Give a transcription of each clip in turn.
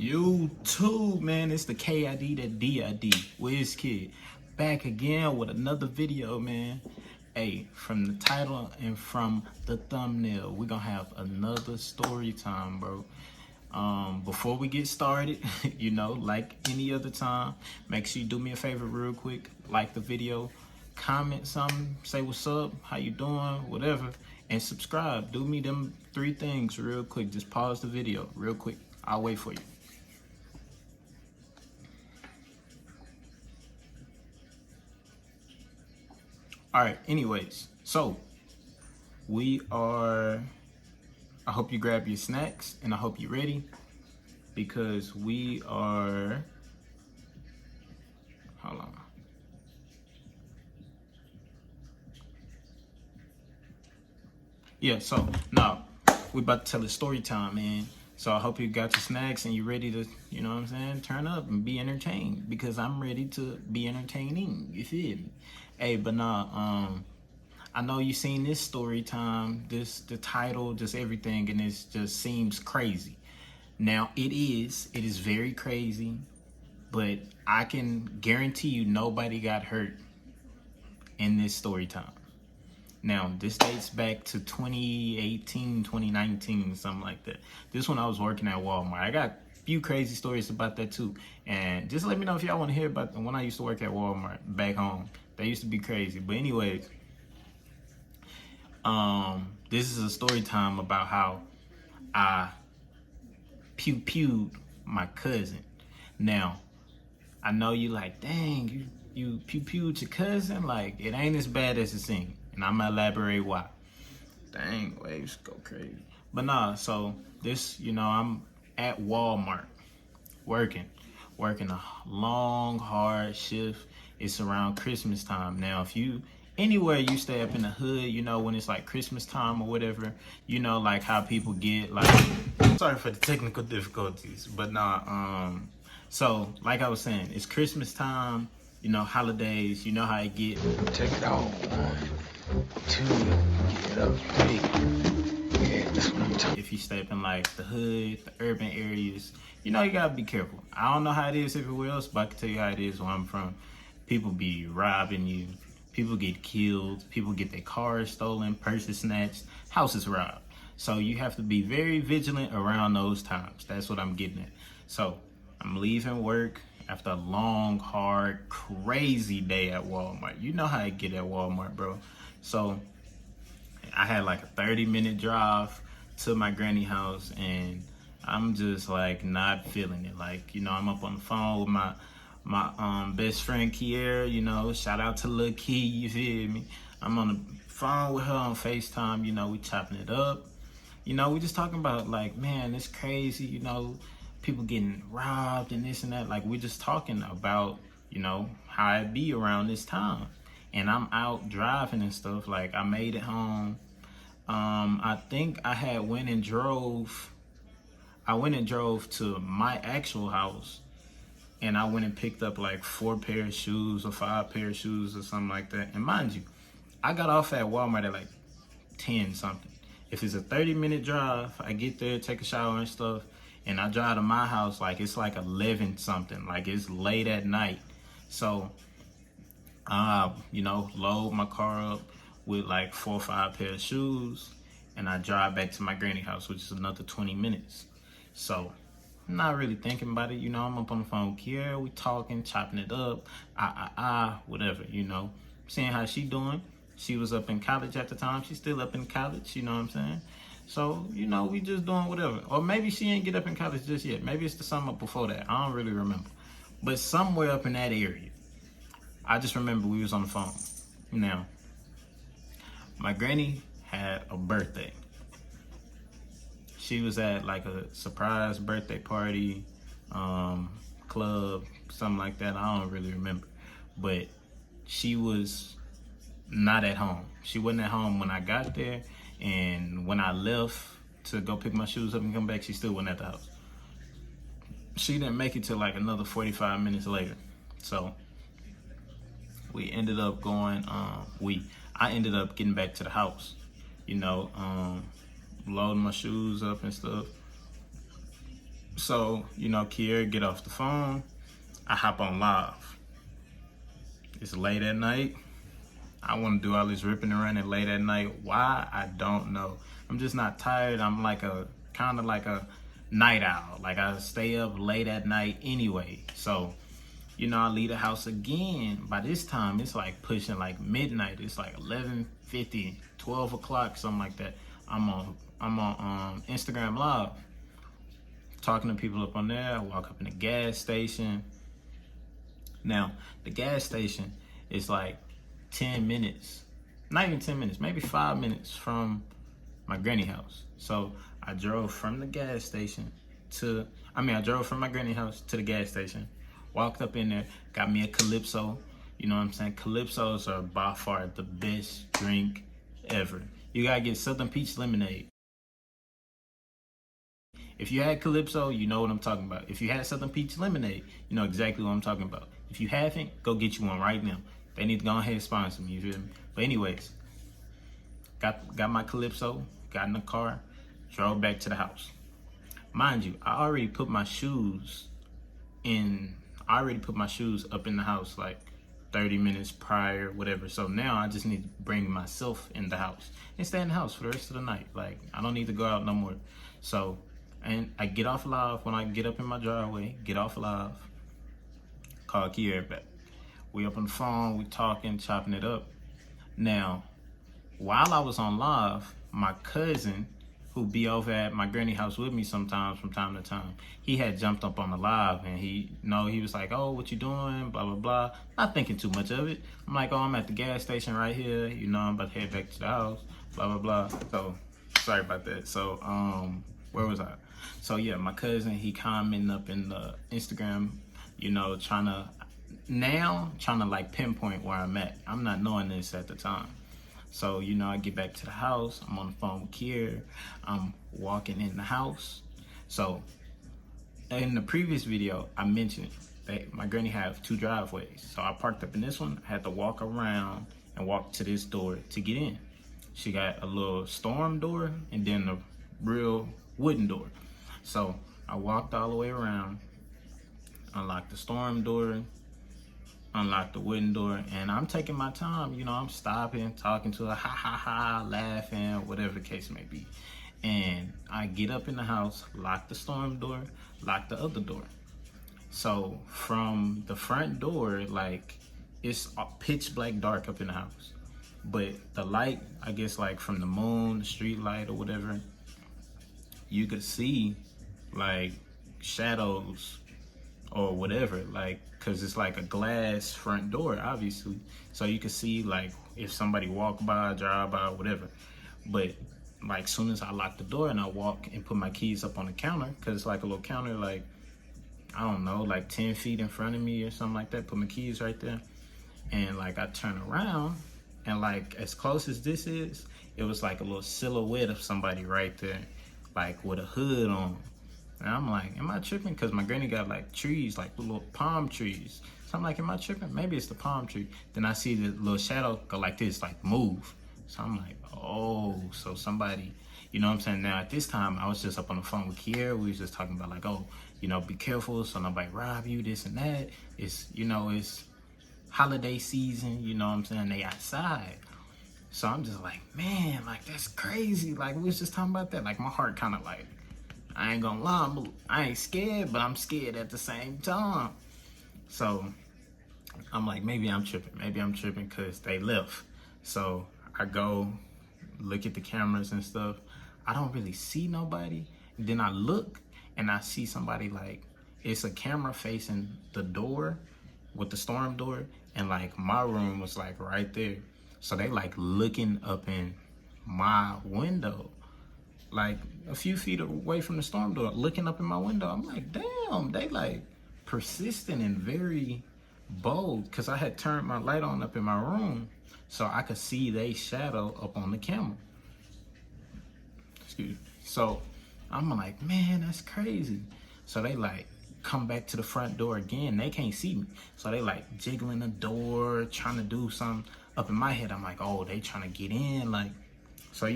YouTube, man, it's the KID, that DID, Wizkid, back again with another video, man. Hey, from the title and from the thumbnail, we're gonna have another story time, bro. Before we get started, like any other time, make sure you do me a favor real quick, like the video, comment something, say what's up, how you doing, whatever, and subscribe. Do me them 3 things real quick. Just pause the video real quick. I'll wait for you. All right, anyways, so I hope you grab your snacks and I hope you're ready because hold on. Yeah, so now we about to tell a story time, man. So I hope you got your snacks and you're ready to, turn up and be entertained because I'm ready to be entertaining. You feel me? Hey, but I know you seen this story time, the title, just everything, and it just seems crazy. Now it is very crazy, but I can guarantee you nobody got hurt in this story time. Now, this dates back to 2018, 2019, something like that. This one I was working at Walmart. I got a few crazy stories about that too. And just let me know if y'all want to hear about when I used to work at Walmart back home. They used to be crazy. But anyways, this is a story time about how I pew-pewed my cousin. Now, I know you like, dang, you pew-pewed your cousin? Like, it ain't as bad as it seems. And I'm gonna elaborate why. Dang, waves go crazy. But nah, so this, I'm at Walmart working a long, hard shift. It's around Christmas time. Now, if you anywhere you stay up in the hood, when it's like Christmas time or whatever, like how people get like, sorry for the technical difficulties, but nah, so like I was saying, it's Christmas time, holidays, you know how it get. Check it out. 1, 2, get up 3. Yeah, that's what I'm talking. If you stay up in like the hood, the urban areas, you gotta be careful. I don't know how it is everywhere else, but I can tell you how it is where I'm from. People be robbing you, people get killed, people get their cars stolen, purses snatched, houses robbed. So you have to be very vigilant around those times. That's what I'm getting at. So I'm leaving work after a long, hard, crazy day at Walmart. You know how I get at Walmart, bro. So I had like a 30-minute drive to my granny house, and I'm just like not feeling it. Like, I'm up on the phone with my best friend Kiera, shout out to Lil Key, you feel me? I'm on the phone with her on FaceTime, we chopping it up. We just talking about like, man, it's crazy, people getting robbed and this and that. Like, we're just talking about, how it be around this time. And I'm out driving and stuff. Like, I made it home. I think I had went and drove to my actual house, and I went and picked up like 4 pair of shoes or 5 pair of shoes or something like that. And mind you, I got off at Walmart at like 10 something. If it's a 30-minute drive, I get there, take a shower and stuff, and I drive to my house like it's like 11 something, like it's late at night. So load my car up with like 4 or 5 pair of shoes, and I drive back to my granny house, which is another 20 minutes. So I'm not really thinking about it. I'm up on the phone with Kiera, we talking, chopping it up, whatever, seeing how she doing. She was up in college at the time. She's still up in college, you know what I'm saying? So, we just doing whatever. Or maybe she ain't get up in college just yet. Maybe it's the summer before that. I don't really remember. But somewhere up in that area. I just remember we was on the phone. Now, my granny had a birthday. She was at like a surprise birthday party, club, something like that. I don't really remember. But she was not at home. She wasn't at home when I got there. And when I left to go pick my shoes up and come back, she still wasn't at the house. She didn't make it till like another 45 minutes later. So we ended up going, I ended up getting back to the house, loading my shoes up and stuff. So, Kiera get off the phone. I hop on live. It's late at night. I want to do all this ripping and running late at night. Why? I don't know. I'm just not tired. I'm like a kind of like a night owl. Like I stay up late at night anyway. So, I leave the house again. By this time, it's like pushing like midnight. It's like 11:50, 12 o'clock, something like that. I'm on Instagram Live, talking to people up on there. I walk up in the gas station. Now, the gas station is like 10 minutes, not even 10 minutes, maybe 5 minutes from my granny house. So I drove from the gas station I drove from my granny house to the gas station, walked up in there, got me a Calypso. You know what I'm saying? Calypsos are by far the best drink ever. You gotta get Southern Peach Lemonade. If you had Calypso, you know what I'm talking about. If you had Southern Peach Lemonade, you know exactly what I'm talking about. If you haven't, go get you one right now. They need to go ahead and sponsor me, you feel me? But anyways, got my Calypso, got in the car, drove back to the house. Mind you, I already put my shoes up in the house like 30 minutes prior, whatever. So now I just need to bring myself in the house and stay in the house for the rest of the night. Like, I don't need to go out no more. So, and I get off live when I get up in my driveway, get off live, call Kiera back. We up on the phone, we talking, chopping it up. Now, while I was on live, my cousin, who be over at my granny house with me sometimes from time to time, he had jumped up on the live and he was like, oh, what you doing? Blah, blah, blah. Not thinking too much of it. I'm like, oh, I'm at the gas station right here. I'm about to head back to the house. Blah, blah, blah. So, sorry about that. So, where was I? So, yeah, my cousin, he commenting up in the Instagram, trying to like pinpoint where I'm at. I'm not knowing this at the time. So, I get back to the house. I'm on the phone with Kier. I'm walking in the house. So, in the previous video, I mentioned that my granny have 2 driveways. So, I parked up in this one. I had to walk around and walk to this door to get in. She got a little storm door and then a real wooden door. So, I walked all the way around, unlocked the storm door, unlock the wooden door, and I'm taking my time. I'm stopping, talking to her, ha ha ha, laughing, whatever the case may be. And I get up in the house, lock the storm door, lock the other door. So from the front door, like, it's pitch black dark up in the house. But the light, I guess, like from the moon, the street light or whatever, you could see like shadows or whatever, like, cause it's like a glass front door, obviously. So you can see like if somebody walk by, drive by, whatever. But like soon as I lock the door and I walk and put my keys up on the counter, cause it's like a little counter, like, I don't know, like 10 feet in front of me or something like that, put my keys right there. And like I turn around and like as close as this is, it was like a little silhouette of somebody right there, like with a hood on. And I'm like, am I tripping? Because my granny got like trees, like little palm trees. So I'm like, am I tripping? Maybe it's the palm tree. Then I see the little shadow go like this, like move. So I'm like, oh, so somebody, you know what I'm saying? Now at this time, I was just up on the phone with Kiera. We was just talking about like, oh, be careful so nobody rob you, this and that. It's, it's holiday season, you know what I'm saying? They outside. So I'm just like, man, like that's crazy. Like we was just talking about that. Like my heart kind of like, I ain't gonna lie, I ain't scared, but I'm scared at the same time. So I'm like, maybe I'm tripping because they left. So I go look at the cameras and stuff. I don't really see nobody. Then I look and I see somebody, like, it's a camera facing the door with the storm door, and like my room was like right there. So they like looking up in my window, like a few feet away from the storm door, looking up in my window. I'm like, damn, they like persistent and very bold, because I had turned my light on up in my room so I could see they shadow up on the camera. Excuse me. So I'm like, man, that's crazy. So they like come back to the front door again. They can't see me. So they like jiggling the door, trying to do something. Up in my head, I'm like, oh, they trying to get in. Like, so,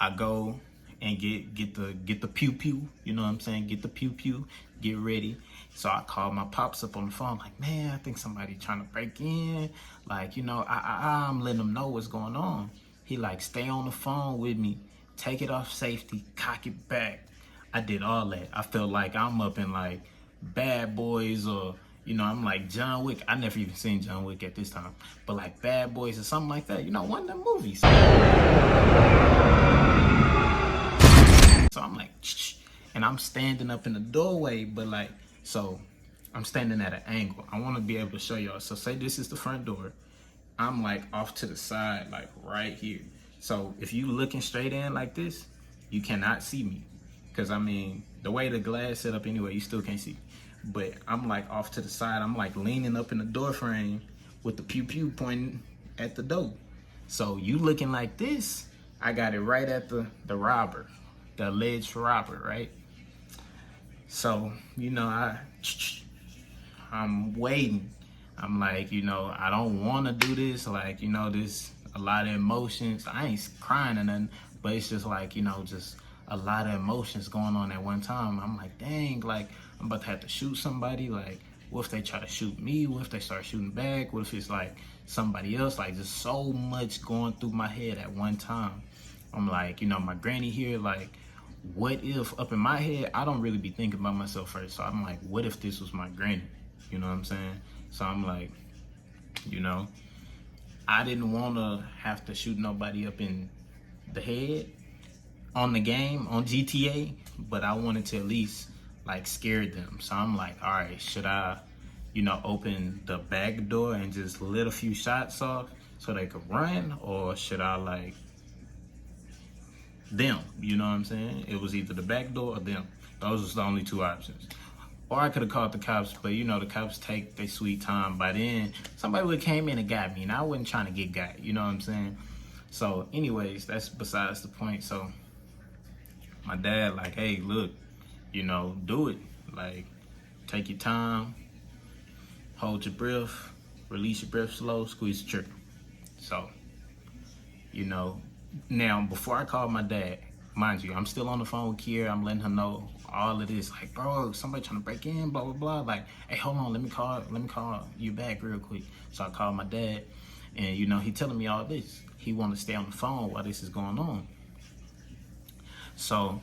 I go and get the pew pew. You know what I'm saying? Get the pew pew. Get ready. So I called my pops up on the phone, like, man, I think somebody trying to break in. Like, you know, I'm letting them know what's going on. He like, stay on the phone with me, take it off safety, cock it back. I did all that. I felt like I'm up in like Bad Boys, or you know, I'm like John Wick. I never even seen John Wick at this time, but like Bad Boys or something like that. You know, one of them movies. So I'm like, shh, and I'm standing up in the doorway, but like, so I'm standing at an angle. I want to be able to show y'all. So say this is the front door. I'm like off to the side, like right here. So if you looking straight in like this, you cannot see me. Cause I mean, the way the glass set up anyway, you still can't see. But I'm like off to the side. I'm like leaning up in the door frame with the pew pew pointing at the door. So you looking like this, I got it right at the robber, the alleged robber, right? So, you know, I'm waiting. I'm like, you know, I don't want to do this. Like, you know, there's a lot of emotions. I ain't crying or nothing, but it's just like, you know, just a lot of emotions going on at one time. I'm like, dang, like, I'm about to have to shoot somebody. Like, what if they try to shoot me? What if they start shooting back? What if it's like somebody else? Like, just so much going through my head at one time. I'm like, you know, my granny here, like, what if, up in my head, I don't really be thinking about myself first. So I'm like, what if this was my granny? You know what I'm saying? So I'm like, you know, I didn't want to have to shoot nobody up in the head on the game, on GTA, but I wanted to at least like scare them. So I'm like, all right, should I, you know, open the back door and just let a few shots off so they could run, or should I like them? You know what I'm saying? It was either the back door or them. Those was the only two options. Or I could have called the cops, but you know, the cops take their sweet time. By then, somebody would have came in and got me, and I wasn't trying to get got, you know what I'm saying? So anyways, that's besides the point. So my dad like, hey, look, you know, do it. Like, take your time, hold your breath, release your breath slow, squeeze the trigger. So, you know, now before I called my dad, mind you, I'm still on the phone with Kiera. I'm letting her know all of this. Like, bro, somebody trying to break in, blah, blah, blah. Like, hey, hold on, let me call you back real quick. So I called my dad, and you know, he telling me all this. He want to stay on the phone while this is going on. So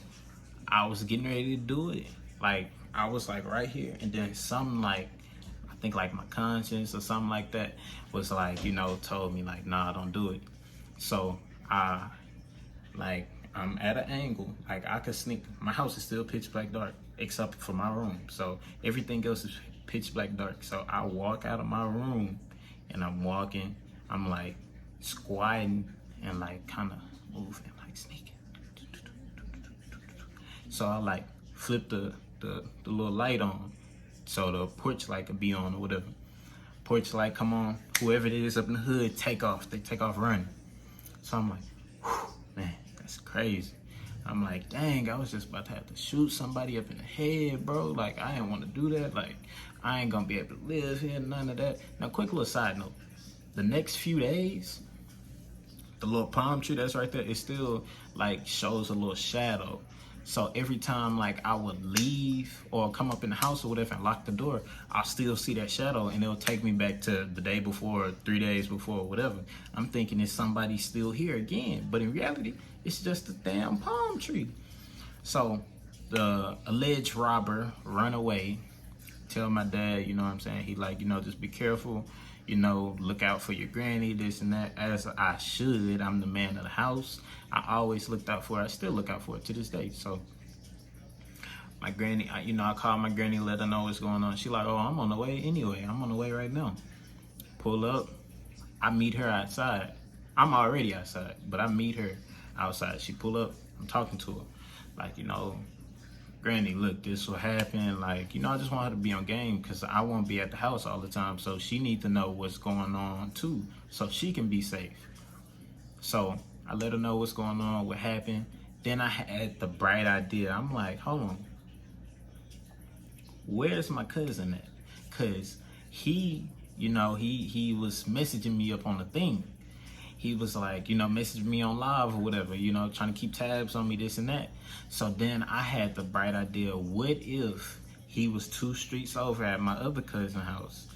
I was getting ready to do it. Like, I was like right here, and then something like, I think like my conscience or something like that was like, you know, told me like, nah, don't do it. So I'm at an angle, like I could sneak. My house is still pitch black dark, except for my room. So everything else is pitch black dark. So I walk out of my room, and I'm walking. I'm like squatting and like kind of moving, like sneaking. So I like flip the little light on, so the porch light could be on or whatever. Porch light come on. Whoever it is up in the hood, take off. They take off running. So I'm like, whew, man, that's crazy. I'm like, dang, I was just about to have to shoot somebody up in the head, bro. Like, I didn't want to do that. Like, I ain't gonna be able to live here, none of that. Now, quick little side note. The next few days, the little palm tree that's right there, it still, like, shows a little shadow. So every time, like, I would leave or come up in the house or whatever and lock the door, I'll still see that shadow, and it'll take me back to the day before, 3 days before, whatever. I'm thinking it's somebody still here again, but in reality, it's just a damn palm tree. So the alleged robber run away, tell my dad, you know what I'm saying? He like, you know, just be careful, you know, look out for your granny, this and that, as I should. I'm the man of the house. I always looked out for her. I still look out for her to this day. So my granny, you know, I call my granny, let her know what's going on. She like, oh, I'm on the way anyway. I'm on the way right now. Pull up. I meet her outside. I'm already outside, but I meet her outside. She pull up. I'm talking to her. Like, you know, Granny, look, this will happen. Like, you know, I just want her to be on game because I won't be at the house all the time. So she need to know what's going on too, so she can be safe. So I let her know what's going on, what happened. Then I had the bright idea. I'm like, hold on, where's my cousin at? Cause he, you know, he was messaging me up on the thing. he was like, message me on live or whatever, trying to keep tabs on me, this and that. So then I had the bright idea, what if he was 2 streets over at my other cousin's house,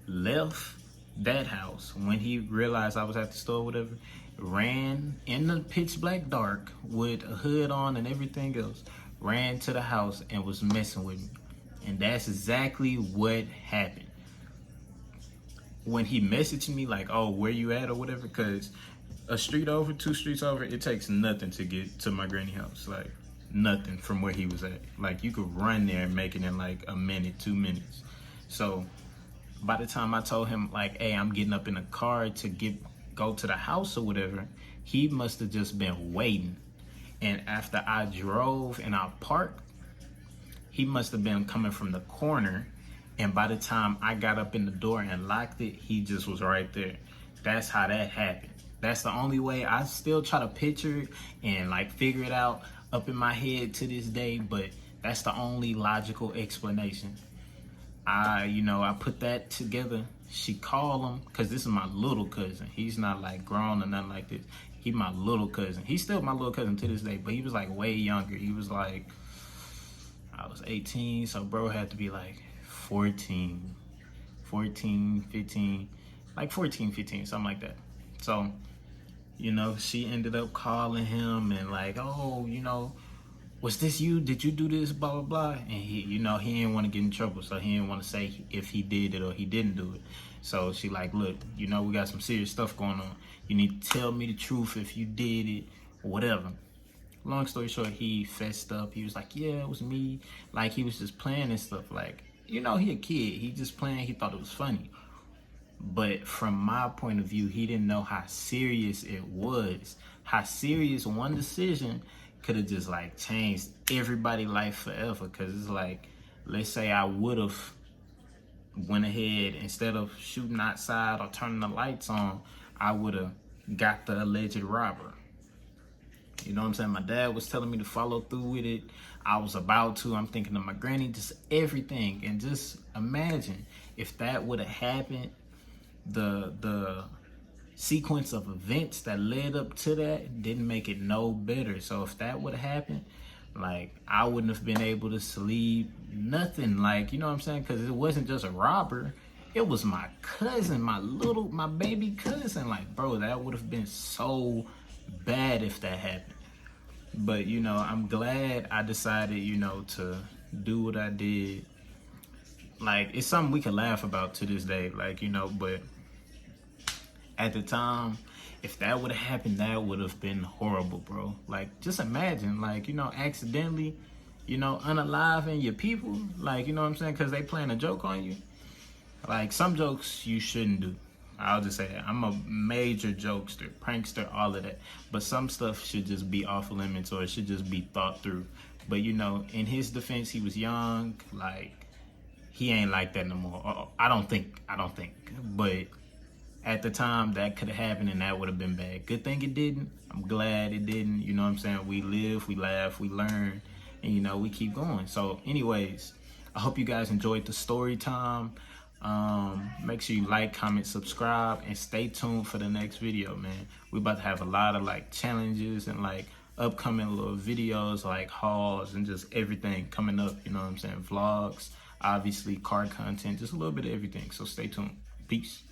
left that house when he realized I was at the store or whatever, ran in the pitch black dark with a hood on and everything else, ran to the house and was messing with me. And that's exactly what happened. When he messaged me like, oh, where you at or whatever, because a street over, 2 streets over, it takes nothing to get to my granny house. Like, nothing from where he was at. Like, you could run there and make it in like a minute, 2 minutes. So by the time I told him like, hey, I'm getting up in a car to go to the house or whatever, he must have just been waiting. And after I drove and I parked, he must have been coming from the corner. And by the time I got up in the door and locked it, he just was right there. That's how that happened. That's the only way. I still try to picture it and like figure it out up in my head to this day, but that's the only logical explanation. I put that together. She called him, because this is my little cousin. He's not like grown or nothing like this. He my little cousin. He's still my little cousin to this day, but he was like way younger. He was like, I was 18, so bro had to be like 14, 15, like 14, 15, something like that. So, she ended up calling him and like, oh, was this you? Did you do this? Blah, blah, blah. And he didn't want to get in trouble. So he didn't want to say if he did it or he didn't do it. So she like, look, we got some serious stuff going on. You need to tell me the truth if you did it or whatever. Long story short, he fessed up. He was like, yeah, it was me. Like, he was just playing and stuff. Like, he a kid. He just playing. He thought it was funny. But from my point of view, he didn't know how serious it was. How serious one decision could have just like changed everybody's life forever. Because it's like, let's say I would have went ahead, instead of shooting outside or turning the lights on, I would have got the alleged robber. You know what I'm saying? My dad was telling me to follow through with it. I was about to. I'm thinking of my granny, just everything. And just imagine if that would have happened, the sequence of events that led up to that didn't make it no better. So if that would have happened, like, I wouldn't have been able to sleep, nothing. Like, you know what I'm saying? Because it wasn't just a robber. It was my cousin, my baby cousin. Like, bro, that would have been so bad if that happened. But, I'm glad I decided, to do what I did. Like, it's something we can laugh about to this day. Like, but at the time, if that would have happened, that would have been horrible, bro. Like, just imagine, like, accidentally, unaliving your people. Like, you know what I'm saying? Because they playing a joke on you. Like, some jokes you shouldn't do. I'll just say that. I'm a major jokester, prankster, all of that. But some stuff should just be off limits, or it should just be thought through. But, in his defense, he was young. Like, he ain't like that no more. I don't think. But at the time, that could have happened, and that would have been bad. Good thing it didn't. I'm glad it didn't. You know what I'm saying? We live, we laugh, we learn, and, we keep going. So, anyways, I hope you guys enjoyed the story time. Make sure you like, comment, subscribe, and stay tuned for the next video, man. We about to have a lot of like challenges and like upcoming little videos, like hauls and just everything coming up. You know what I'm saying? Vlogs, obviously car content, just a little bit of everything. So stay tuned. Peace.